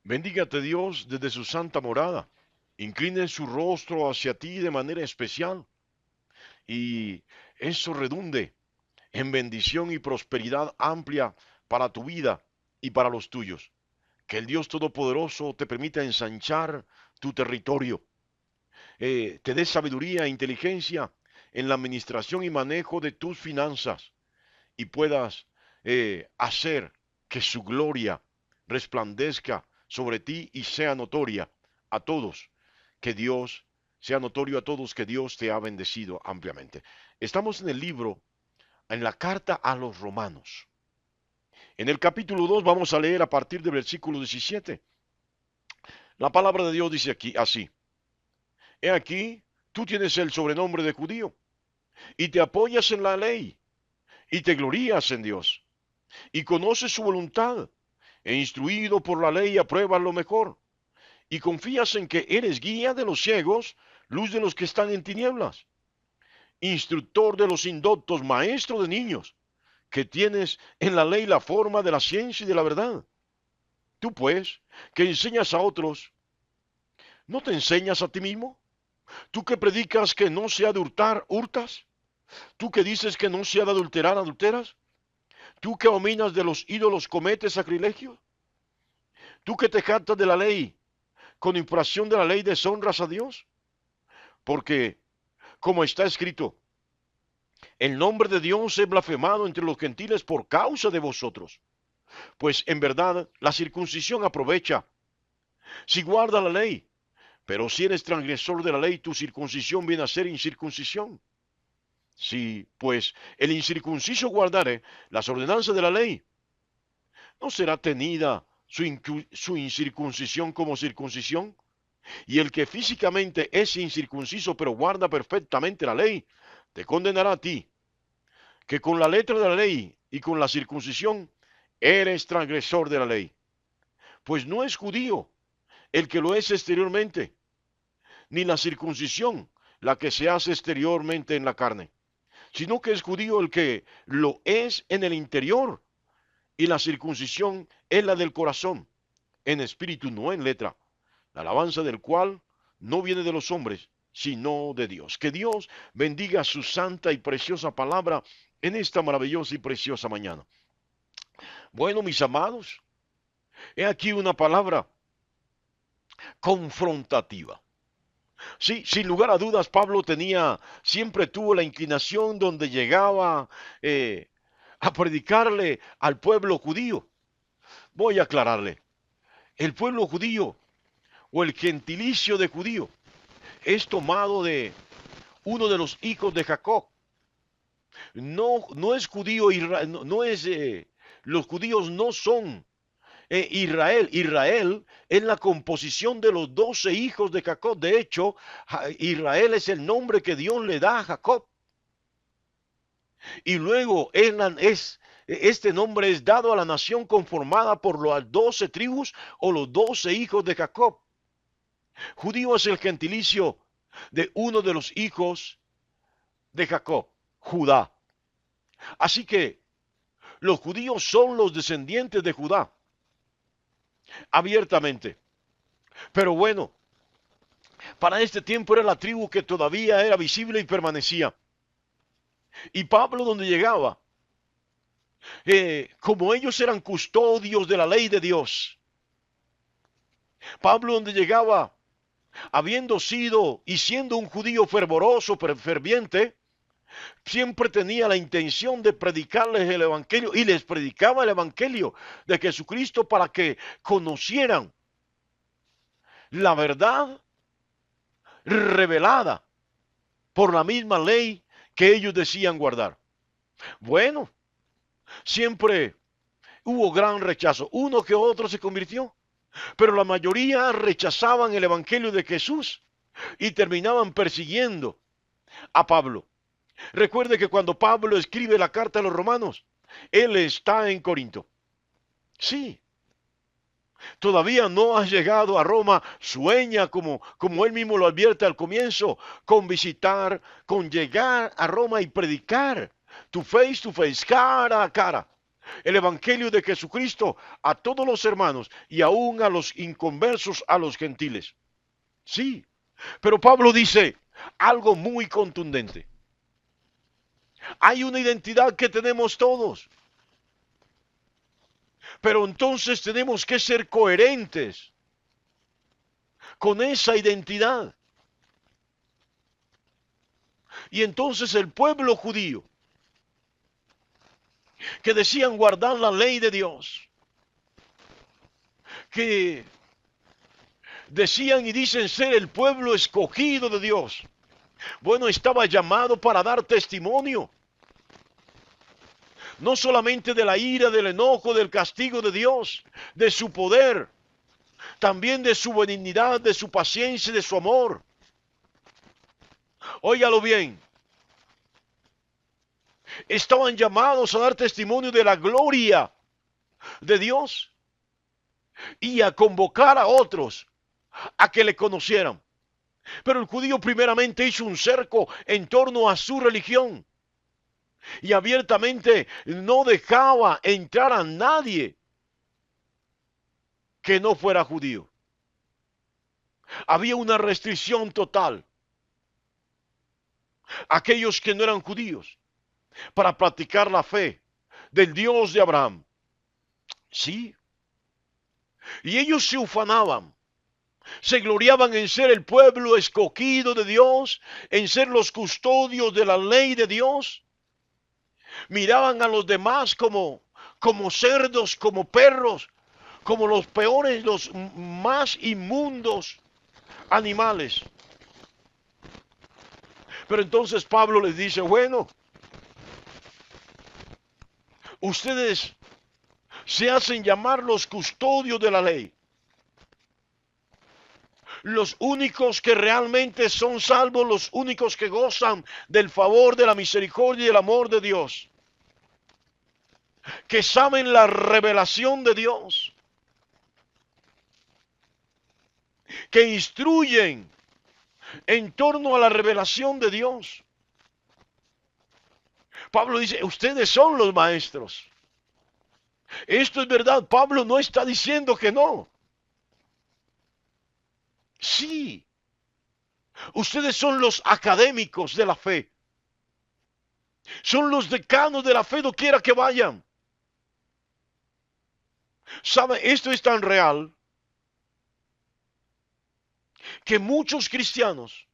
Bendígate Dios desde su santa morada. Incline su rostro hacia ti de manera especial y eso redunde en bendición y prosperidad amplia para tu vida y para los tuyos. Que el Dios Todopoderoso te permita ensanchar tu territorio, te dé sabiduría e inteligencia en la administración y manejo de tus finanzas y puedas hacer que su gloria resplandezca sobre ti y sea notoria a todos, que Dios sea notorio a todos que Dios te ha bendecido ampliamente. Estamos en el libro, en la carta a los romanos. En el capítulo 2 vamos a leer a partir del versículo 17. La palabra de Dios dice aquí así: He aquí, tú tienes el sobrenombre de judío y te apoyas en la ley y te glorías en Dios y conoces su voluntad e instruido por la ley apruebas lo mejor y confías en que eres guía de los ciegos, luz de los que están en tinieblas, instructor de los indoctos, maestro de niños, que tienes en la ley la forma de la ciencia y de la verdad. Tú pues, que enseñas a otros, ¿no te enseñas a ti mismo? Tú que predicas que no se ha de hurtar, hurtas. Tú que dices que no se ha de adulterar, adulteras. Tú que dominas de los ídolos, cometes sacrilegio. Tú que te jactas de la ley, con infracción de la ley deshonras a Dios. Porque, como está escrito, el nombre de Dios es blasfemado entre los gentiles por causa de vosotros. Pues en verdad la circuncisión aprovecha si guarda la ley. Pero si eres transgresor de la ley, tu circuncisión viene a ser incircuncisión. Si, pues, el incircunciso guardare las ordenanzas de la ley, ¿no será tenida su incircuncisión como circuncisión? Y el que físicamente es incircunciso, pero guarda perfectamente la ley, te condenará a ti, que con la letra de la ley y con la circuncisión eres transgresor de la ley. Pues no es judío el que lo es exteriormente, ni la circuncisión la que se hace exteriormente en la carne, sino que es judío el que lo es en el interior, y la circuncisión es la del corazón, en espíritu, no en letra, la alabanza del cual no viene de los hombres, sino de Dios. Que Dios bendiga su santa y preciosa palabra en esta maravillosa y preciosa mañana. Bueno, mis amados, he aquí una palabra confrontativa. Sí, sin lugar a dudas, Pablo siempre tuvo la inclinación donde llegaba a predicarle al pueblo judío. Voy a aclararle, el pueblo judío o el gentilicio de judío es tomado de uno de los hijos de Jacob. No, no es judío, no, no es, los judíos no son Israel. Israel es la composición de los 12 hijos de Jacob. De hecho, Israel es el nombre que Dios le da a Jacob. Y luego este nombre es dado a la nación conformada por las 12 tribus o los 12 hijos de Jacob. Judío es el gentilicio de uno de los hijos de Jacob, Judá. Así que los judíos son los descendientes de Judá, abiertamente. Pero bueno, para este tiempo era la tribu que todavía era visible y permanecía. Y Pablo donde llegaba, como ellos eran custodios de la ley de Dios, Pablo donde llegaba, habiendo sido y siendo un judío fervoroso, ferviente, siempre tenía la intención de predicarles el Evangelio y les predicaba el Evangelio de Jesucristo para que conocieran la verdad revelada por la misma ley que ellos decían guardar. Bueno, siempre hubo gran rechazo. Uno que otro se convirtió, pero la mayoría rechazaban el Evangelio de Jesús y terminaban persiguiendo a Pablo. Recuerde que cuando Pablo escribe la carta a los romanos, él está en Corinto. Sí, todavía no has llegado a Roma, sueña como él mismo lo advierte al comienzo, con visitar, con llegar a Roma y predicar tu face, cara a cara. el evangelio de Jesucristo a todos los hermanos y aún a los inconversos, a los gentiles. Sí, pero Pablo dice algo muy contundente. Hay una identidad que tenemos todos, pero entonces tenemos que ser coherentes con esa identidad. Y entonces el pueblo judío, que decían guardar la ley de Dios, que decían y dicen ser el pueblo escogido de Dios, bueno, estaba llamado para dar testimonio, no solamente de la ira, del enojo, del castigo de Dios, de su poder, también de su benignidad, de su paciencia y de su amor. Óigalo bien, estaban llamados a dar testimonio de la gloria de Dios y a convocar a otros a que le conocieran. Pero el judío primeramente hizo un cerco en torno a su religión y abiertamente no dejaba entrar a nadie que no fuera judío. Había una restricción total. Aquellos que no eran judíos, para practicar la fe del Dios de Abraham. Sí. Y ellos se ufanaban, se gloriaban en ser el pueblo escogido de Dios, en ser los custodios de la ley de Dios. Miraban a los demás como cerdos, como perros, como los peores, los más inmundos animales. Pero entonces Pablo les dice, bueno, ustedes se hacen llamar los custodios de la ley. Los únicos que realmente son salvos, los únicos que gozan del favor, de la misericordia y del amor de Dios, que saben la revelación de Dios, que instruyen en torno a la revelación de Dios. Pablo dice, ustedes son los maestros. Esto es verdad, Pablo no está diciendo que no. Sí, ustedes son los académicos de la fe. Son los decanos de la fe, doquiera que vayan. ¿Sabe? Esto es tan real que muchos cristianos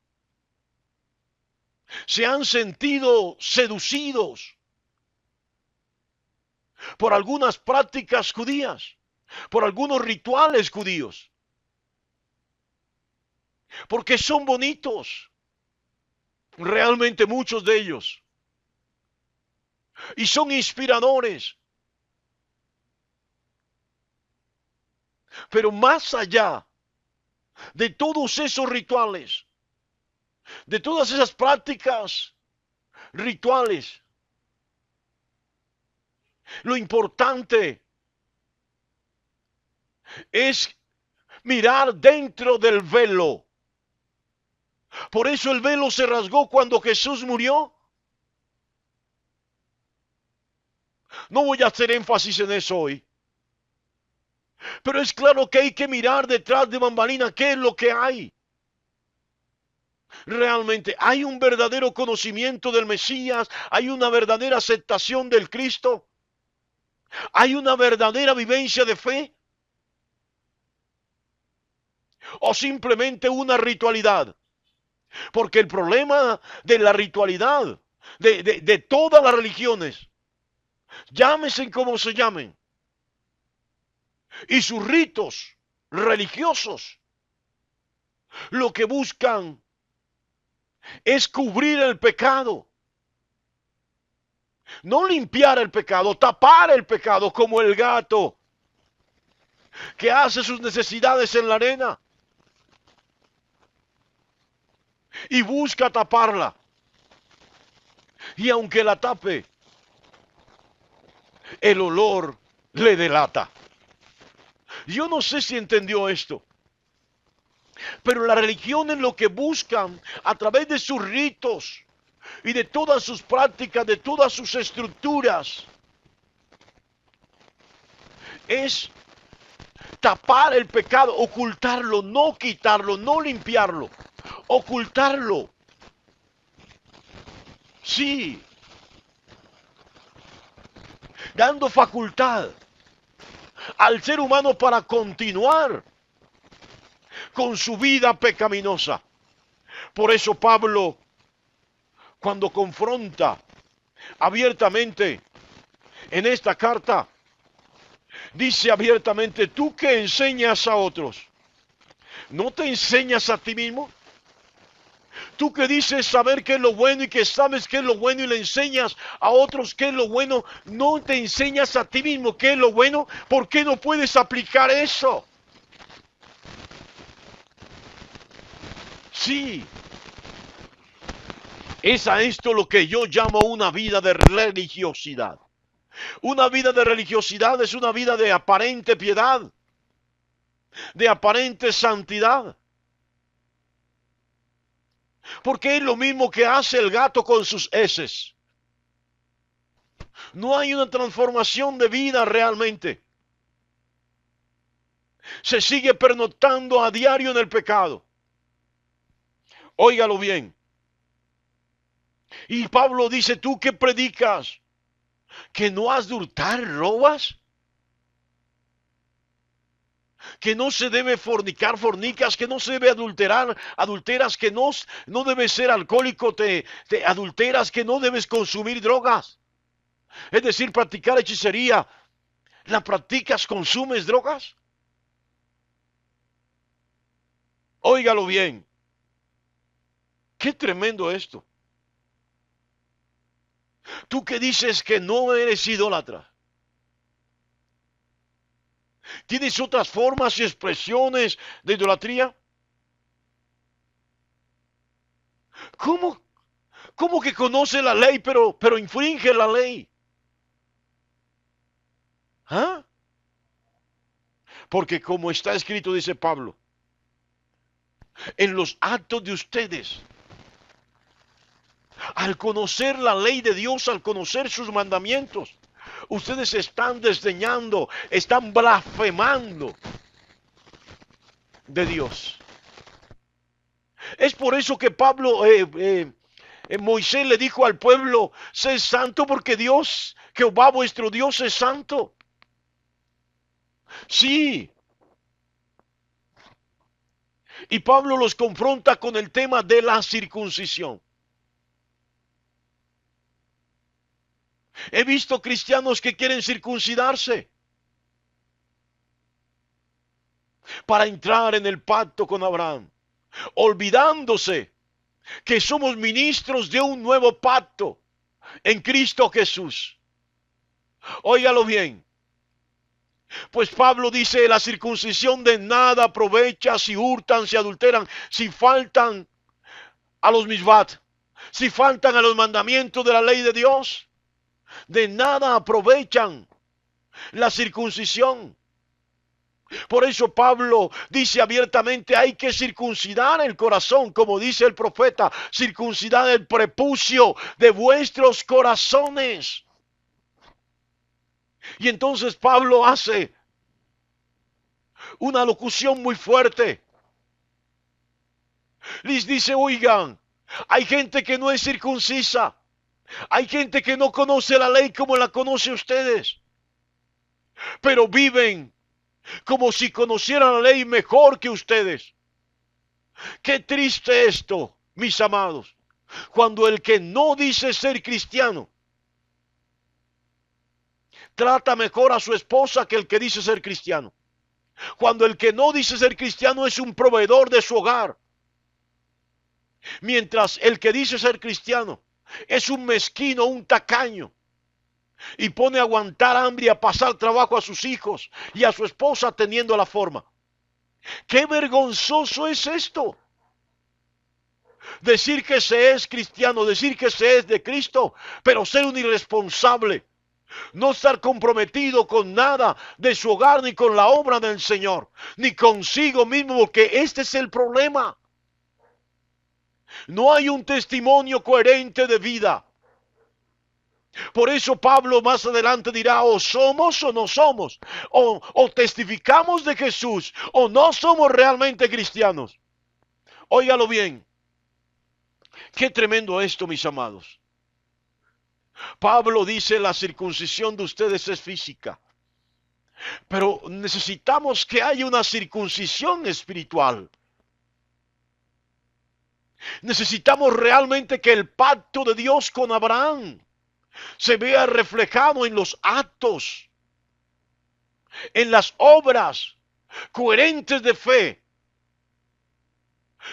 se han sentido seducidos por algunas prácticas judías, por algunos rituales judíos, porque son bonitos, realmente muchos de ellos, y son inspiradores. Pero más allá de todos esos rituales, de todas esas prácticas rituales, lo importante es mirar dentro del velo. Por eso el velo se rasgó cuando Jesús murió. No voy a hacer énfasis en eso hoy. Pero es claro que hay que mirar detrás de bambalina qué es lo que hay. Realmente hay un verdadero conocimiento del Mesías, hay una verdadera aceptación del Cristo, hay una verdadera vivencia de fe, o simplemente una ritualidad. Porque el problema de la ritualidad, de todas las religiones, llámese como se llamen, y sus ritos religiosos, lo que buscan es cubrir el pecado. No limpiar el pecado, tapar el pecado como el gato que hace sus necesidades en la arena y busca taparla. Y aunque la tape, el olor le delata. Yo no sé si entendió esto. Pero las religiones lo que buscan a través de sus ritos y de todas sus prácticas, de todas sus estructuras, es tapar el pecado, ocultarlo, no quitarlo, no limpiarlo, ocultarlo. Sí, dando facultad al ser humano para continuar con su vida pecaminosa. Por eso Pablo, cuando confronta abiertamente en esta carta, dice abiertamente: tú que enseñas a otros, ¿no te enseñas a ti mismo? Tú que dices saber qué es lo bueno y que sabes qué es lo bueno y le enseñas a otros qué es lo bueno, ¿no te enseñas a ti mismo qué es lo bueno? ¿Por qué no puedes aplicar eso? Sí, es a esto lo que yo llamo una vida de religiosidad. Una vida de religiosidad es una vida de aparente piedad, de aparente santidad. Porque es lo mismo que hace el gato con sus heces. No hay una transformación de vida realmente. Se sigue pernoctando a diario en el pecado. Óigalo bien. Y Pablo dice: tú que predicas que no has de hurtar, robas, que no se debe fornicar, fornicas, que no se debe adulterar, adulteras, que no debes ser alcohólico, te adulteras, que no debes consumir drogas. Es decir, practicar hechicería. ¿La practicas, consumes drogas? Óigalo bien. Qué tremendo esto. Tú que dices que no eres idólatra, ¿tienes otras formas y expresiones de idolatría? ¿Cómo, cómo que conoce la ley pero infringe la ley? ¿Ah? Porque como está escrito, dice Pablo, en los actos de ustedes, al conocer la ley de Dios, al conocer sus mandamientos, ustedes están desdeñando, están blasfemando de Dios. Es por eso que Moisés le dijo al pueblo: sé santo porque Dios, Jehová vuestro Dios, es santo. Sí. Y Pablo los confronta con el tema de la circuncisión. He visto cristianos que quieren circuncidarse para entrar en el pacto con Abraham, olvidándose que somos ministros de un nuevo pacto en Cristo Jesús. Óigalo bien. Pues Pablo dice: la circuncisión de nada aprovecha si hurtan, si adulteran, si faltan a los misbat, si faltan a los mandamientos de la ley de Dios. De nada aprovechan la circuncisión. Por eso Pablo dice abiertamente: hay que circuncidar el corazón, como dice el profeta, circuncidar el prepucio de vuestros corazones. Y entonces Pablo hace una locución muy fuerte. Les dice: oigan, hay gente que no es circuncisa, hay gente que no conoce la ley como la conocen ustedes, pero viven como si conocieran la ley mejor que ustedes. Qué triste esto, mis amados, cuando el que no dice ser cristiano trata mejor a su esposa que el que dice ser cristiano. Cuando el que no dice ser cristiano es un proveedor de su hogar, mientras el que dice ser cristiano es un mezquino, un tacaño, y pone a aguantar hambre y a pasar trabajo a sus hijos y a su esposa teniendo la forma. ¡Qué vergonzoso es esto! Decir que se es cristiano, decir que se es de Cristo, pero ser un irresponsable, no estar comprometido con nada de su hogar, ni con la obra del Señor, ni consigo mismo, porque este es el problema. No hay un testimonio coherente de vida. Por eso Pablo más adelante dirá, o somos o no somos, o testificamos de Jesús, o no somos realmente cristianos. Óigalo bien, qué tremendo esto, mis amados. Pablo dice, la circuncisión de ustedes es física, pero necesitamos que haya una circuncisión espiritual. Necesitamos realmente que el pacto de Dios con Abraham se vea reflejado en los actos, en las obras coherentes de fe.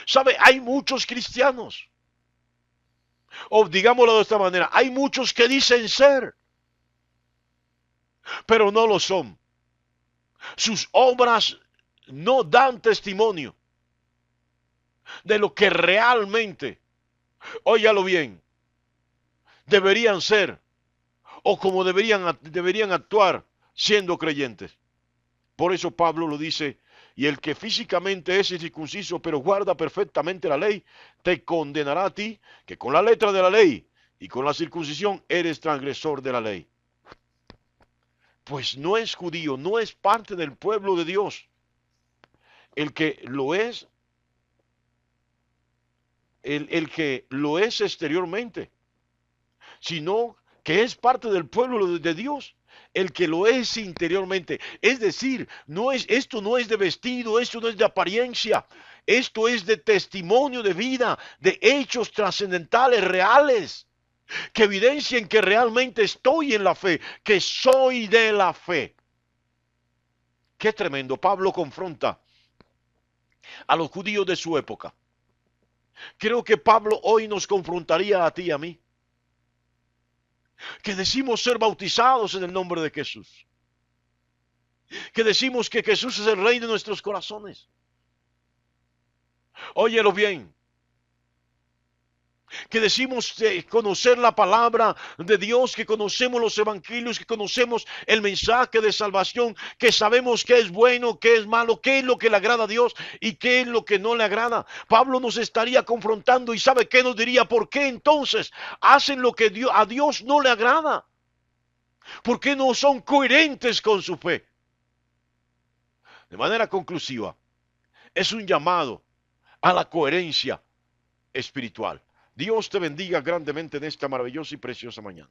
¿Sabe? Hay muchos cristianos, o digámoslo de esta manera, hay muchos que dicen ser, pero no lo son. Sus obras no dan testimonio de lo que realmente, óyalo bien, deberían ser, o como deberían actuar siendo creyentes. Por eso Pablo lo dice, y el que físicamente es incircunciso, pero guarda perfectamente la ley, te condenará a ti, que con la letra de la ley y con la circuncisión eres transgresor de la ley. Pues no es judío, no es parte del pueblo de Dios. El que lo es, el que lo es exteriormente, sino que es parte del pueblo de Dios, el que lo es interiormente. Es decir, esto no es de vestido, esto no es de apariencia, esto es de testimonio de vida, de hechos trascendentales reales, que evidencien que realmente estoy en la fe, que soy de la fe. Qué tremendo. Pablo confronta a los judíos de su época. Creo que Pablo hoy nos confrontaría a ti y a mí, que decimos ser bautizados en el nombre de Jesús, que decimos que Jesús es el rey de nuestros corazones. Óyelo bien, que decimos conocer la palabra de Dios, que conocemos los evangelios, que conocemos el mensaje de salvación, que sabemos qué es bueno, qué es malo, qué es lo que le agrada a Dios y qué es lo que no le agrada. Pablo nos estaría confrontando y ¿sabe qué nos diría? ¿Por qué entonces hacen lo que a Dios no le agrada? ¿Por qué no son coherentes con su fe? De manera conclusiva, es un llamado a la coherencia espiritual. Dios te bendiga grandemente en esta maravillosa y preciosa mañana.